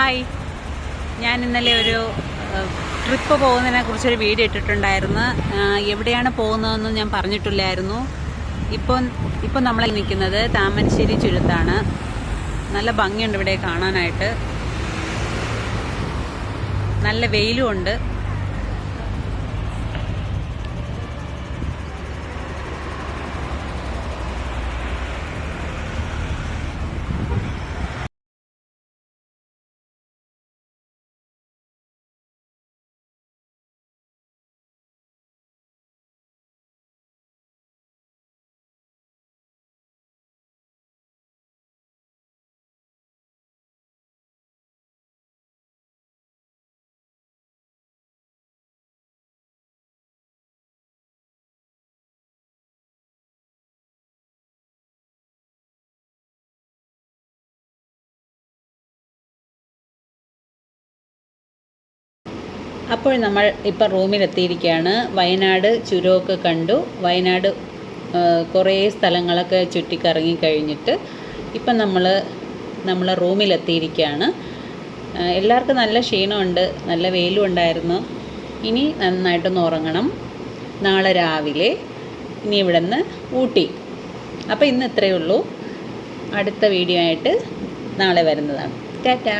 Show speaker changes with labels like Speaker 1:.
Speaker 1: Hi, ഞാൻ ഇന്നലെ ഒരു ട്രിപ്പ് പോകുന്നതിനെ കുറിച്ചൊരു വീഡിയോ ഇട്ടിട്ടുണ്ടായിരുന്നു. എവിടെയാണ് പോകുന്നതെന്ന് ഞാൻ പറഞ്ഞിട്ടില്ലായിരുന്നു. ഇപ്പം നമ്മൾ നിൽക്കുന്നത് താമരശ്ശേരി ചുരത്താണ്. നല്ല ഭംഗിയുണ്ട് ഇവിടെ കാണാനായിട്ട്. നല്ല വെയിലും ഉണ്ട്. അപ്പോൾ നമ്മൾ ഇപ്പം റൂമിലെത്തിയിരിക്കുകയാണ്. വയനാട് ചുരമൊക്കെ കണ്ടു. വയനാട് കുറേ സ്ഥലങ്ങളൊക്കെ ചുറ്റിക്കറങ്ങി കഴിഞ്ഞിട്ട് ഇപ്പം നമ്മൾ റൂമിലെത്തിയിരിക്കുകയാണ്. എല്ലാവർക്കും നല്ല ക്ഷീണമുണ്ട്, നല്ല വെയിലും ഉണ്ടായിരുന്നു. ഇനി നന്നായിട്ടൊന്ന് ഉറങ്ങണം. നാളെ രാവിലെ ഇനി ഇവിടെ നിന്ന് ഊട്ടി. അപ്പോൾ ഇന്ന് ഇത്രയേ ഉള്ളൂ. അടുത്ത വീഡിയോ ആയിട്ട് നാളെ വരുന്നതാണ്. ടാറ്റാ.